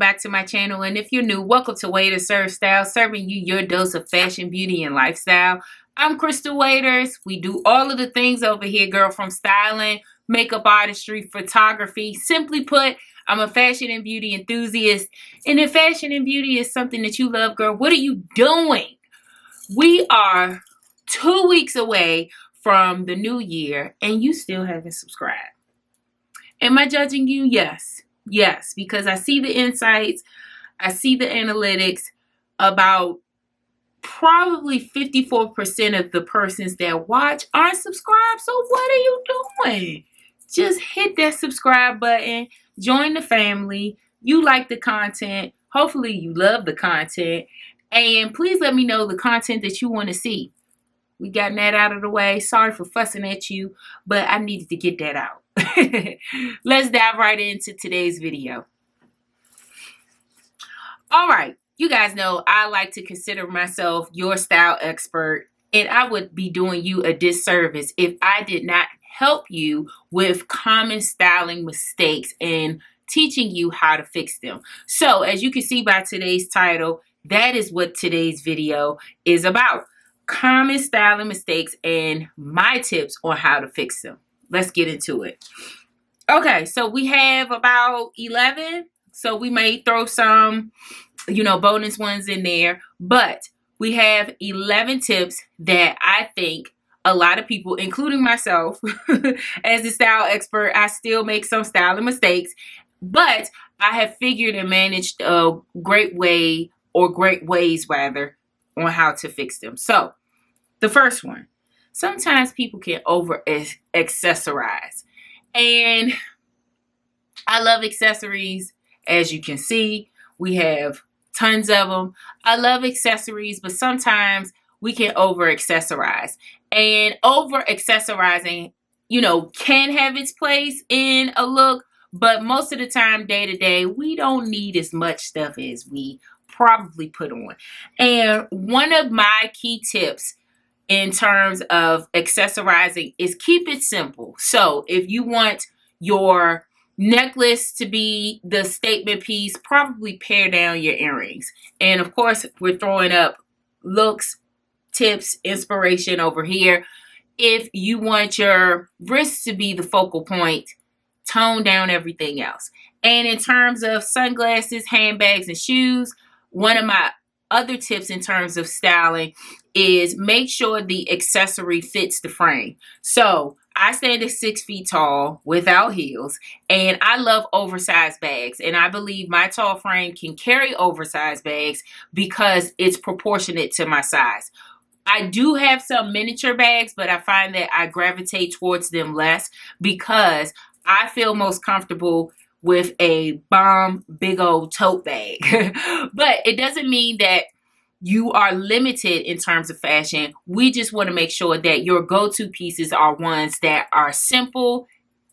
back to my channel. And if you're new, welcome to Way to Serve Style, serving you your dose of fashion, beauty, and lifestyle. I'm Crystal Waiters. We do all of the things over here, girl, from styling, makeup artistry, photography. Simply put, I'm a fashion and beauty enthusiast. And if fashion and beauty is something that you love, girl, what are you doing? We are 2 weeks away from the new year, and you still haven't subscribed. Am I judging you? Yes. Yes, because I see the insights, I see the analytics. About probably 54% of the persons that watch aren't subscribed. So what are you doing? Just hit that subscribe button, join the family. You like the content. Hopefully you love the content. And please let me know the content that you want to see. We got that out of the way. Sorry for fussing at you, but I needed to get that out. Let's dive right into today's video. All right, you guys know I like to consider myself your style expert, and I would be doing you a disservice if I did not help you with common styling mistakes and teaching you how to fix them. So as you can see by today's title, that is what today's video is about. Common styling mistakes and my tips on how to fix them. Let's get into it. Okay, so we have about 11. So we may throw some, bonus ones in there. But we have 11 tips that I think a lot of people, including myself, as a style expert, I still make some styling mistakes. But I have figured and managed a great way, or great ways rather, on how to fix them. So the first one. Sometimes people can over accessorize. And I love accessories. As you can see, we have tons of them. I love accessories, but sometimes we can over accessorize. And over accessorizing, can have its place in a look, but most of the time, day to day, we don't need as much stuff as we probably put on. And one of my key tips in terms of accessorizing is keep it simple. So if you want your necklace to be the statement piece, probably pare down your earrings. And of course, we're throwing up looks, tips, inspiration over here. If you want your wrists to be the focal point, tone down everything else. And in terms of sunglasses, handbags, and shoes, one of my other tips in terms of styling is make sure the accessory fits the frame. So I stand at 6 feet tall without heels, and I love oversized bags. And I believe my tall frame can carry oversized bags because it's proportionate to my size. I do have some miniature bags, but I find that I gravitate towards them less because I feel most comfortable with a bomb big old tote bag. But it doesn't mean that you are limited in terms of fashion. We just want to make sure that your go-to pieces are ones that are simple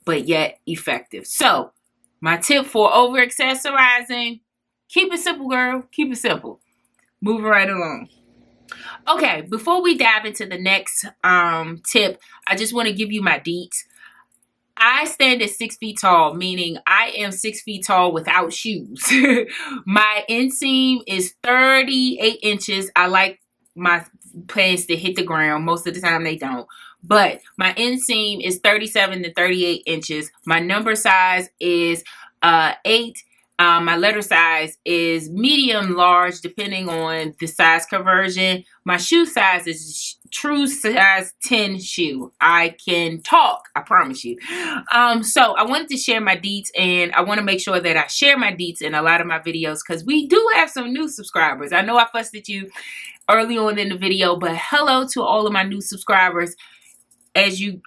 but yet effective. So my tip for over accessorizing, keep it simple, girl. Keep it simple. Moving right along. Okay, before we dive into the next tip, I just want to give you my deets. I stand at 6 feet tall, meaning I am 6 feet tall without shoes. My inseam is 38 inches. I like my pants to hit the ground. Most of the time they don't. But my inseam is 37 to 38 inches. My number size is 8. My letter size is medium large, depending on the size conversion. My shoe size is true size 10 shoe. I can talk, I promise you. So I wanted to share my deets, and I want to make sure that I share my deets in a lot of my videos because we do have some new subscribers. I know I fussed at you early on in the video, but hello to all of my new subscribers. As you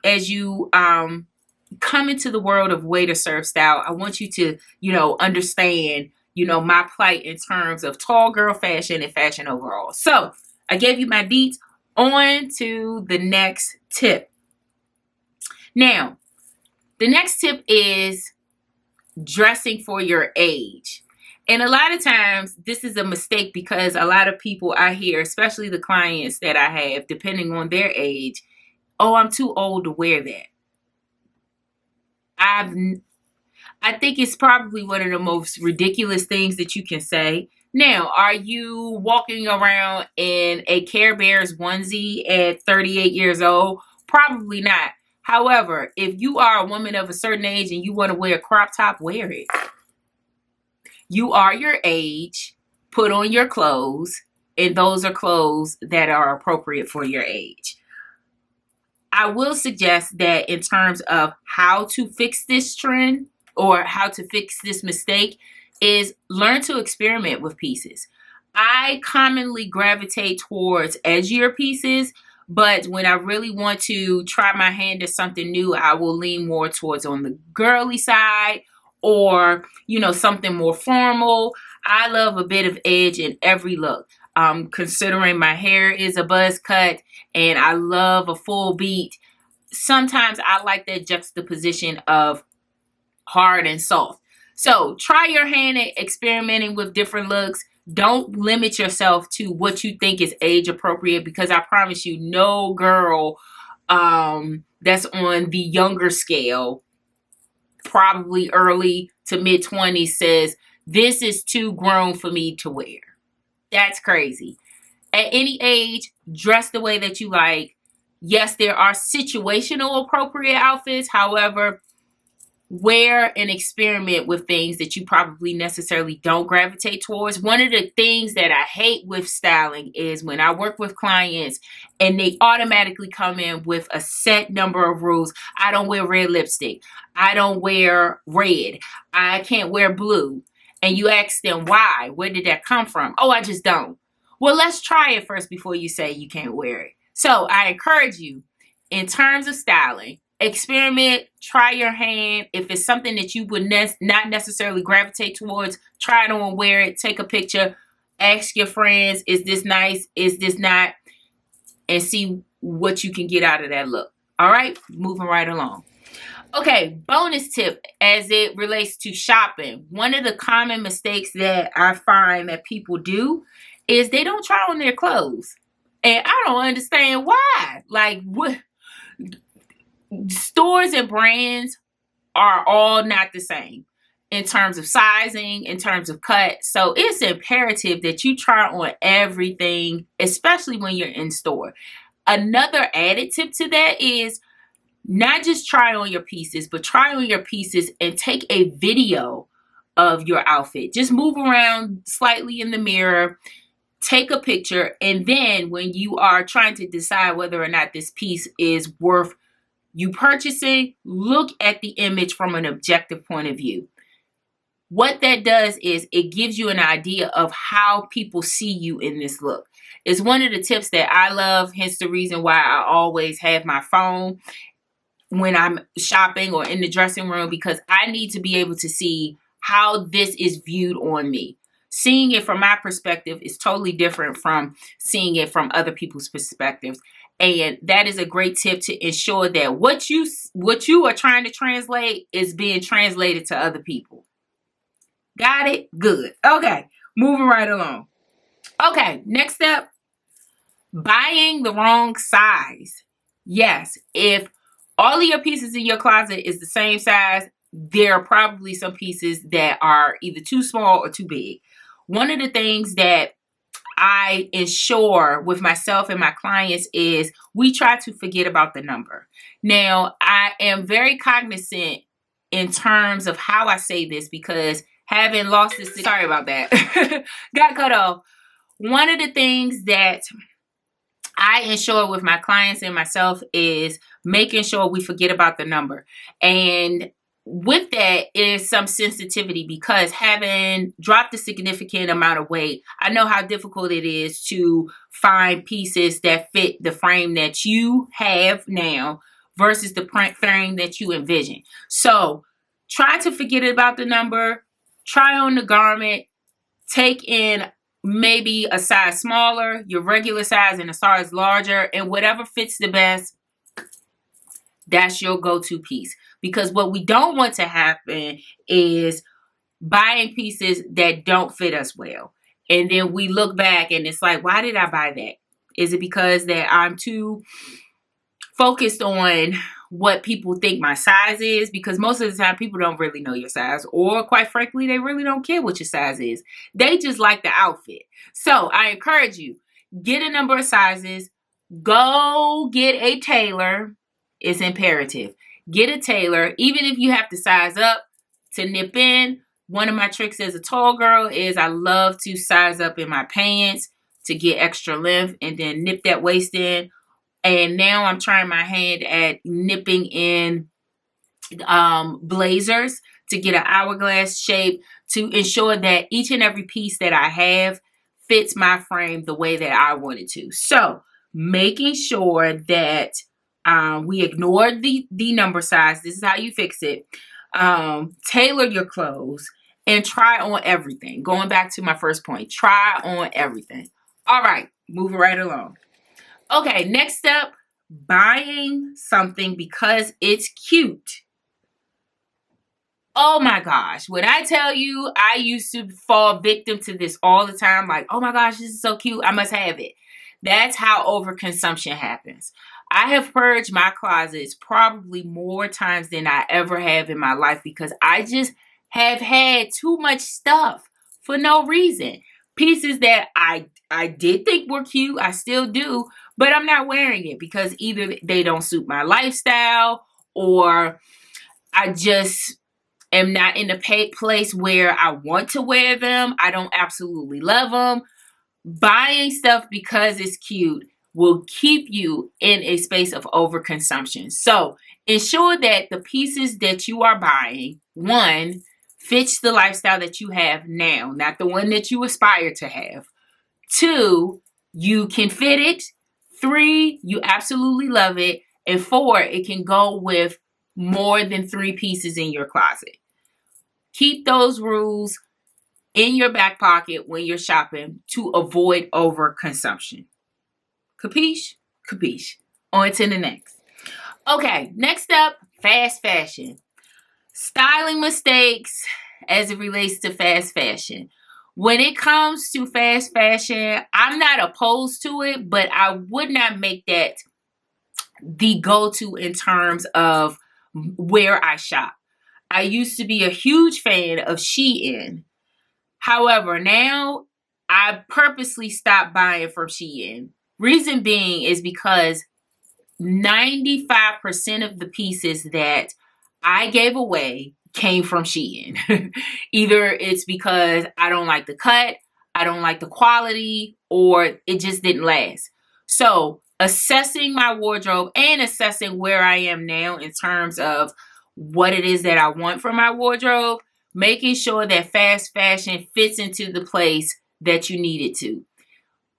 come into the world of Way to Serve Style, I want you to, understand, my plight in terms of tall girl fashion and fashion overall. So I gave you my deets. On to the next tip. Now, the next tip is dressing for your age. And a lot of times this is a mistake because a lot of people I hear, especially the clients that I have, depending on their age, oh, I'm too old to wear that. I think it's probably one of the most ridiculous things that you can say. Now, are you walking around in a Care Bears onesie at 38 years old? Probably not. However, if you are a woman of a certain age and you want to wear a crop top, wear it. You are your age, put on your clothes, and those are clothes that are appropriate for your age. I will suggest that in terms of how to fix this trend or how to fix this mistake is learn to experiment with pieces. I commonly gravitate towards edgier pieces, but when I really want to try my hand at something new, I will lean more towards on the girly side or, something more formal. I love a bit of edge in every look. Considering my hair is a buzz cut and I love a full beat, sometimes I like that juxtaposition of hard and soft. So try your hand at experimenting with different looks. Don't limit yourself to what you think is age appropriate, because I promise you, no girl that's on the younger scale, probably early to mid 20s, says this is too grown for me to wear. That's crazy. At any age, dress the way that you like. Yes, there are situational appropriate outfits. However, wear and experiment with things that you probably necessarily don't gravitate towards. One of the things that I hate with styling is when I work with clients and they automatically come in with a set number of rules. I don't wear red lipstick. I don't wear red. I can't wear blue. And you ask them why. Where did that come from? Oh, I just don't. Well, let's try it first before you say you can't wear it. So I encourage you, in terms of styling, experiment, try your hand. If it's something that you would not necessarily gravitate towards, try it on, wear it, take a picture, ask your friends, is this nice, is this not, and see what you can get out of that look. All right, moving right along. Okay, bonus tip as it relates to shopping. One of the common mistakes that I find that people do is they don't try on their clothes. And I don't understand why. Like, what? Stores and brands are all not the same in terms of sizing, in terms of cut. So it's imperative that you try on everything, especially when you're in store. Another added tip to that is not just try on your pieces, but try on your pieces and take a video of your outfit. Just move around slightly in the mirror, take a picture, and then when you are trying to decide whether or not this piece is worth you purchasing, look at the image from an objective point of view. What that does is it gives you an idea of how people see you in this look. It's one of the tips that I love, hence the reason why I always have my phone when I'm shopping or in the dressing room, because I need to be able to see how this is viewed on me. Seeing it from my perspective is totally different from seeing it from other people's perspectives. And that is a great tip to ensure that what you are trying to translate is being translated to other people. Got it? Good. Okay, moving right along. Okay, next step, buying the wrong size. Yes, if all of your pieces in your closet is the same size, there are probably some pieces that are either too small or too big. One of the things that I ensure with myself and my clients is we try to forget about the number. Now, I am very cognizant in terms of how I say this, because having lost this, sorry about that, got cut off. One of the things that I ensure with my clients and myself is making sure we forget about the number. And with that is some sensitivity, because having dropped a significant amount of weight, I know how difficult it is to find pieces that fit the frame that you have now versus the frame that you envision. So try to forget about the number, try on the garment, take in maybe a size smaller, your regular size, and a size larger, and whatever fits the best, that's your go-to piece. Because what we don't want to happen is buying pieces that don't fit us well. And then we look back and it's like, why did I buy that? Is it because that I'm too focused on what people think my size is, because most of the time people don't really know your size, or quite frankly, they really don't care what your size is. They just like the outfit. So I encourage you, get a number of sizes, go get a tailor. It's imperative. Get a tailor, even if you have to size up to nip in. One of my tricks as a tall girl is I love to size up in my pants to get extra length and then nip that waist in. And now I'm trying my hand at nipping in blazers to get an hourglass shape to ensure that each and every piece that I have fits my frame the way that I want it to. So making sure that we ignore the number size. This is how you fix it. Tailor your clothes and try on everything. Going back to my first point, try on everything. All right, moving right along. Okay, next up, buying something because it's cute. Oh my gosh, when I tell you, I used to fall victim to this all the time. Like, oh my gosh, this is so cute, I must have it. That's how overconsumption happens. I have purged my closets probably more times than I ever have in my life because I just have had too much stuff for no reason. Pieces that I did think were cute, I still do, but I'm not wearing it because either they don't suit my lifestyle or I just am not in a place where I want to wear them. I don't absolutely love them. Buying stuff because it's cute will keep you in a space of overconsumption. So ensure that the pieces that you are buying, one, fits the lifestyle that you have now, not the one that you aspire to have. Two, you can fit it. Three, you absolutely love it. And four, it can go with more than 3 pieces in your closet. Keep those rules in your back pocket when you're shopping to avoid overconsumption. Capiche? Capiche. On to the next. Okay, next up, fast fashion. Styling mistakes as it relates to fast fashion. When it comes to fast fashion, I'm not opposed to it, but I would not make that the go-to in terms of where I shop. I used to be a huge fan of Shein. However, now I purposely stopped buying from Shein. Reason being is because 95% of the pieces that I gave away came from Shein. Either it's because I don't like the cut, I don't like the quality, or it just didn't last. So assessing my wardrobe and assessing where I am now in terms of what it is that I want from my wardrobe, making sure that fast fashion fits into the place that you need it to.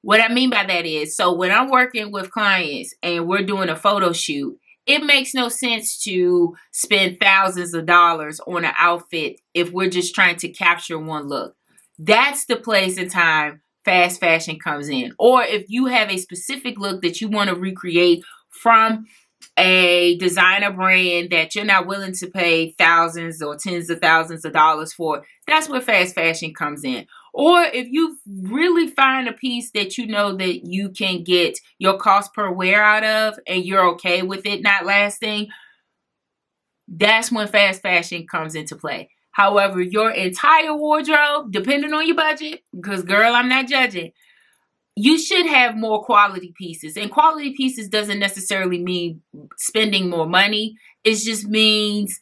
What I mean by that is, so when I'm working with clients and we're doing a photo shoot, it makes no sense to spend thousands of dollars on an outfit if we're just trying to capture one look. That's the place and time fast fashion comes in. Or if you have a specific look that you want to recreate from a designer brand that you're not willing to pay thousands or tens of thousands of dollars for, that's where fast fashion comes in. Or if you really find a piece that you know that you can get your cost per wear out of and you're okay with it not lasting, that's when fast fashion comes into play. However, your entire wardrobe, depending on your budget, because girl, I'm not judging, you should have more quality pieces. And quality pieces doesn't necessarily mean spending more money. It just means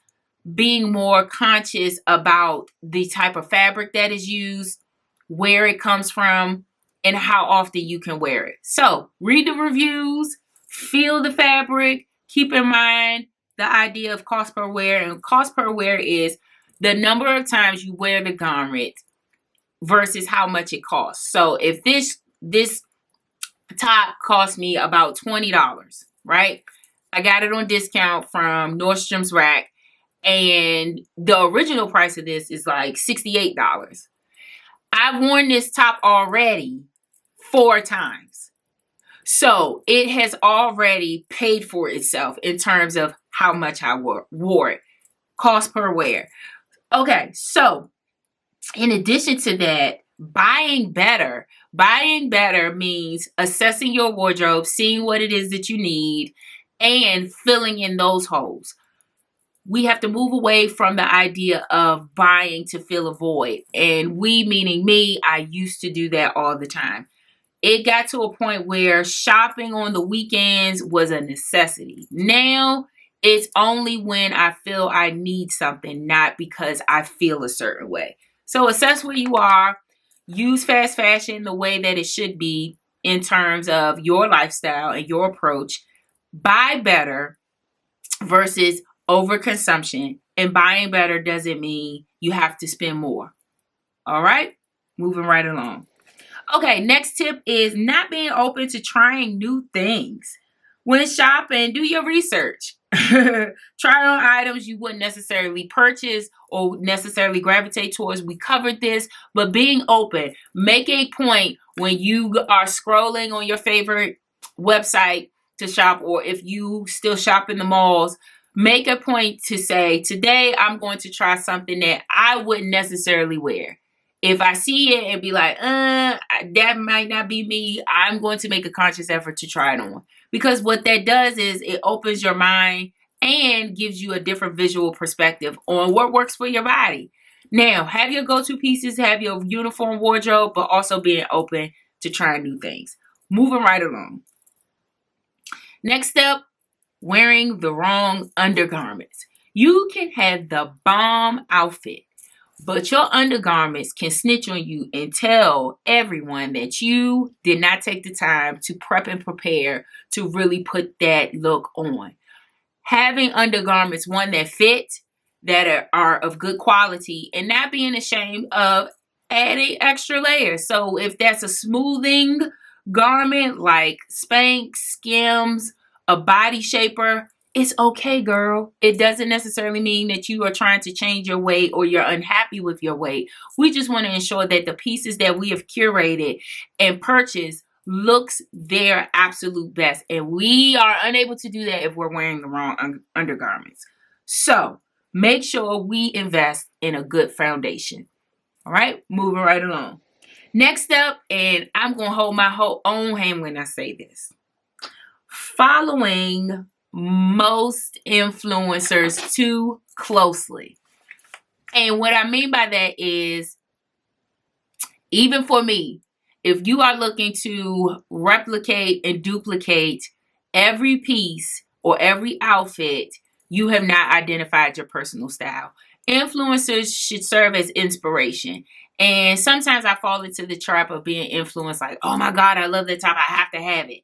being more conscious about the type of fabric that is used, where it comes from, and how often you can wear it. So read the reviews, feel the fabric, keep in mind the idea of cost per wear. And cost per wear is the number of times you wear the garment versus how much it costs. So if this top cost me about $20, right? I got it on discount from Nordstrom's Rack, and the original price of this is like $68. I've worn this top already 4 times. So it has already paid for itself in terms of how much I wore it. Cost per wear. Okay, so in addition to that, buying better. Buying better means assessing your wardrobe, seeing what it is that you need, and filling in those holes. We have to move away from the idea of buying to fill a void. And we, meaning me, I used to do that all the time. It got to a point where shopping on the weekends was a necessity. Now it's only when I feel I need something, not because I feel a certain way. So assess where you are. Use fast fashion the way that it should be in terms of your lifestyle and your approach. Buy better versus overconsumption. And buying better doesn't mean you have to spend more. All right? Moving right along. Okay, next tip is not being open to trying new things. When shopping, do your research. Try on items you wouldn't necessarily purchase or necessarily gravitate towards. We covered this, but being open. Make a point when you are scrolling on your favorite website to shop, or if you still shop in the malls, make a point to say, today I'm going to try something that I wouldn't necessarily wear. If I see it and be like, that might not be me, I'm going to make a conscious effort to try it on. Because what that does is it opens your mind and gives you a different visual perspective on what works for your body. Now, have your go-to pieces, have your uniform wardrobe, but also being open to trying new things. Moving right along. Next step, wearing the wrong undergarments. You can have the bomb outfit, but your undergarments can snitch on you and tell everyone that you did not take the time to prep and prepare to really put that look on. Having undergarments, one, that fit, that are of good quality, and not being ashamed of adding extra layers. So if that's a smoothing garment like Spanx, Skims, a body shaper, it's okay, girl. It doesn't necessarily mean that you are trying to change your weight or you're unhappy with your weight. We just want to ensure that the pieces that we have curated and purchased looks their absolute best. And we are unable to do that if we're wearing the wrong undergarments. So make sure we invest in a good foundation. All right, moving right along. Next up, and I'm going to hold my own hand when I say this. Following most influencers too closely. And what I mean by that is, even for me, if you are looking to replicate and duplicate every piece or every outfit, you have not identified your personal style. Influencers should serve as inspiration. And sometimes I fall into the trap of being influenced, like, oh my God, I love that top, I have to have it.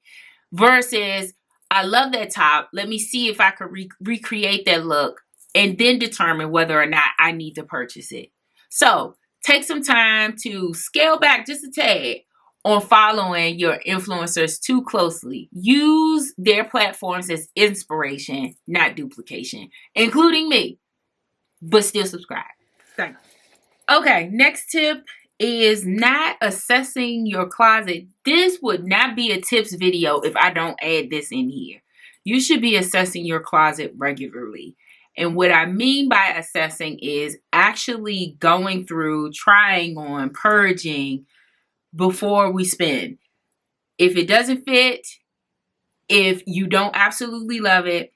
Versus, I love that top, let me see if I could recreate that look and then determine whether or not I need to purchase it. So take some time to scale back just a tad on following your influencers too closely. Use their platforms as inspiration, not duplication, including me, but still subscribe. Thanks. Okay, next tip is not assessing your closet. This would not be a tips video if I don't add this in here. You should be assessing your closet regularly. And what I mean by assessing is actually going through, trying on, purging before we spend. If it doesn't fit, if you don't absolutely love it,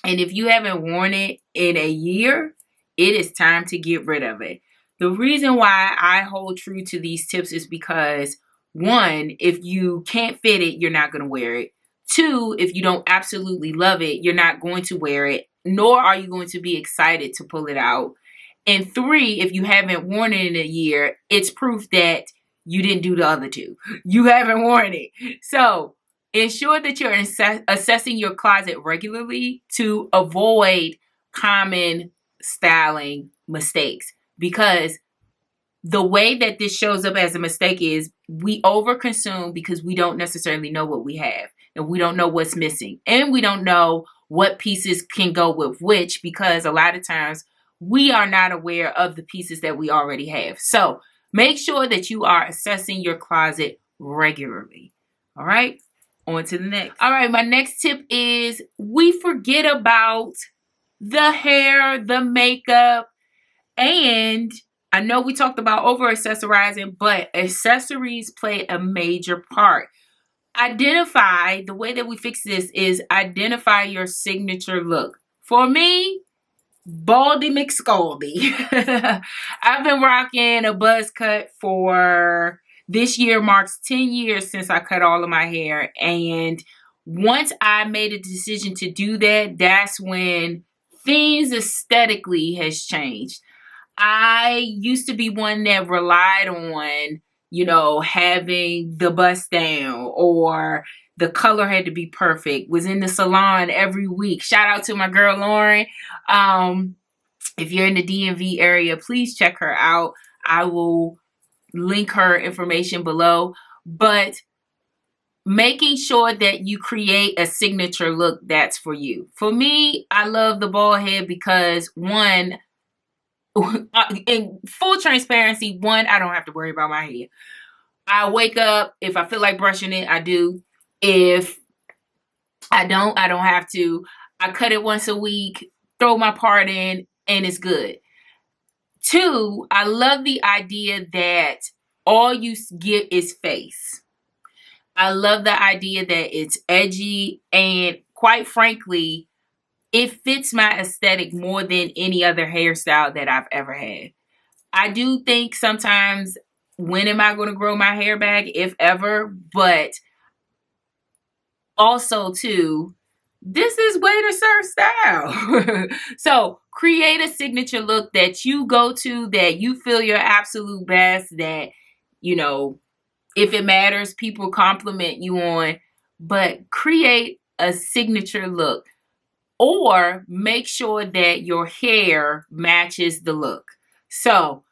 and if you haven't worn it in a year, it is time to get rid of it. The reason why I hold true to these tips is because, one, if you can't fit it, you're not going to wear it. Two, if you don't absolutely love it, you're not going to wear it, nor are you going to be excited to pull it out. And three, if you haven't worn it in a year, it's proof that you didn't do the other two. You haven't worn it. So ensure that you're assessing your closet regularly to avoid common styling mistakes. Because the way that this shows up as a mistake is we overconsume because we don't necessarily know what we have. And we don't know what's missing. And we don't know what pieces can go with which, because a lot of times we are not aware of the pieces that we already have. So make sure that you are assessing your closet regularly. All right, on to the next. All right, my next tip is we forget about the hair, the makeup, and I know we talked about over accessorizing, but accessories play a major part. Identify, the way that we fix this is identify your signature look. For me, Baldy McScaldy. I've been rocking a buzz cut for, this year marks 10 years since I cut all of my hair. And once I made a decision to do that, that's when things aesthetically has changed. I used to be one that relied on, having the bust down, or the color had to be perfect. Was in the salon every week. Shout out to my girl Lauren. If you're in the DMV area, please check her out. I will link her information below. But making sure that you create a signature look that's for you. For me, I love the bald head because, one, in full transparency, one, I don't have to worry about my hair. I wake up, if I feel like brushing it, I do. If I don't have to. I cut it once a week, throw my part in, and it's good. Two, I love the idea that all you get is face. I love the idea that it's edgy, and quite frankly, it fits my aesthetic more than any other hairstyle that I've ever had. I do think sometimes, when am I going to grow my hair back, if ever? But also, too, this is way to serve style. So create a signature look that you go to, that you feel your absolute best, that, if it matters, people compliment you on. But create a signature look. Or make sure that your hair matches the look. So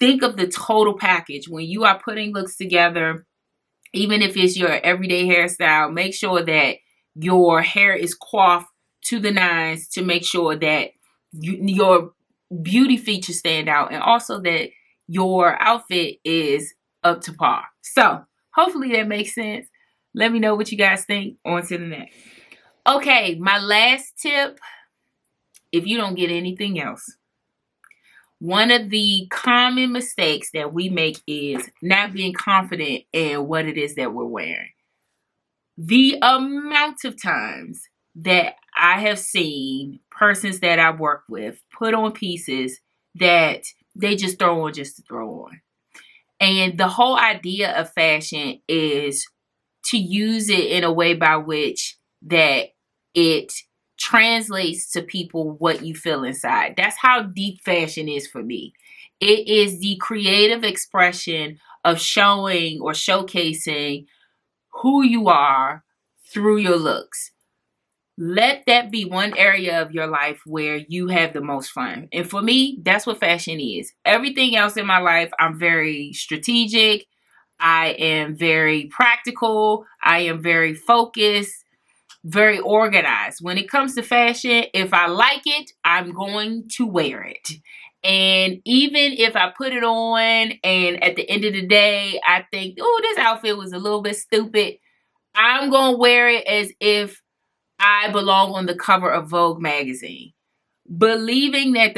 think of the total package. When you are putting looks together, even if it's your everyday hairstyle, make sure that your hair is coiffed to the nines to make sure that your beauty features stand out, and also that your outfit is up to par. So hopefully that makes sense. Let me know what you guys think. On to the next. Okay, my last tip, if you don't get anything else, one of the common mistakes that we make is not being confident in what it is that we're wearing. The amount of times that I have seen persons that I work with put on pieces that they just throw on just to throw on. And the whole idea of fashion is to use it in a way by which that it translates to people what you feel inside. That's how deep fashion is for me. It is the creative expression of showing or showcasing who you are through your looks. Let that be one area of your life where you have the most fun. And for me, that's what fashion is. Everything else in my life, I'm very strategic. I am very practical. I am very focused, very organized. When it comes to fashion, if I like it, I'm going to wear it. And even if I put it on and at the end of the day, I think, oh, this outfit was a little bit stupid, I'm going to wear it as if I belong on the cover of Vogue magazine. Believing that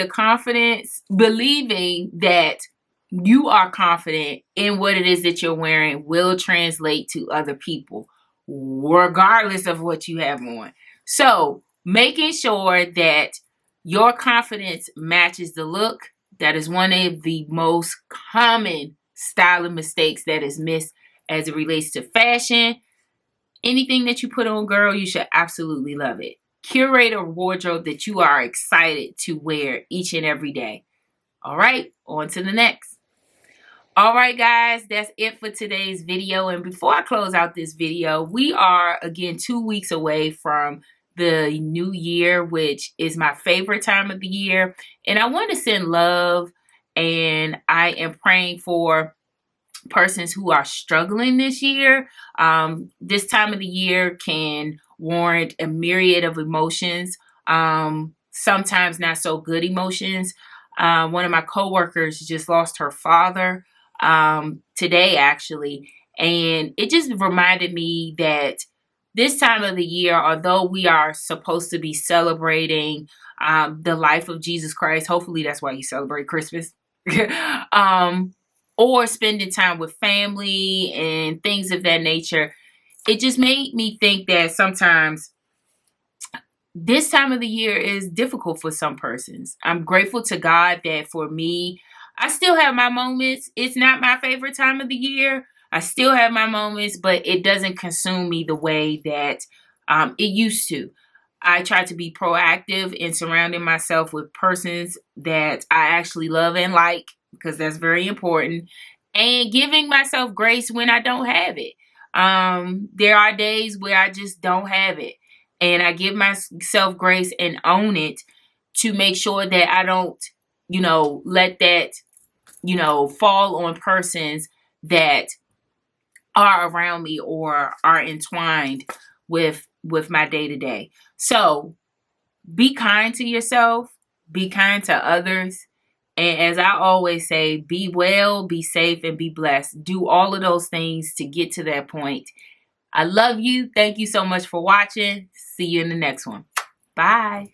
you are confident in what it is that you're wearing will translate to other people, regardless of what you have on. So making sure that your confidence matches the look, that is one of the most common styling mistakes that is missed as it relates to fashion. Anything that you put on, girl, you should absolutely love it. Curate a wardrobe that you are excited to wear each and every day. All right, on to the next. All right, guys, that's it for today's video. And before I close out this video, we are, again, 2 weeks away from the new year, which is my favorite time of the year. And I want to send love, and I am praying for persons who are struggling this year. This time of the year can warrant a myriad of emotions, sometimes not so good emotions. One of my coworkers just lost her father today, actually, and it just reminded me that this time of the year, although we are supposed to be celebrating the life of Jesus Christ, hopefully that's why you celebrate Christmas, or spending time with family and things of that nature, it just made me think that sometimes this time of the year is difficult for some persons. I'm grateful to God that for me, I still have my moments. It's not my favorite time of the year. I still have my moments, but it doesn't consume me the way that it used to. I try to be proactive in surrounding myself with persons that I actually love and like, because that's very important, and giving myself grace when I don't have it. There are days where I just don't have it, and I give myself grace and own it to make sure that I don't, let that, fall on persons that are around me or are entwined with my day to day. So be kind to yourself, be kind to others. And as I always say, be well, be safe, and be blessed. Do all of those things to get to that point. I love you. Thank you so much for watching. See you in the next one. Bye.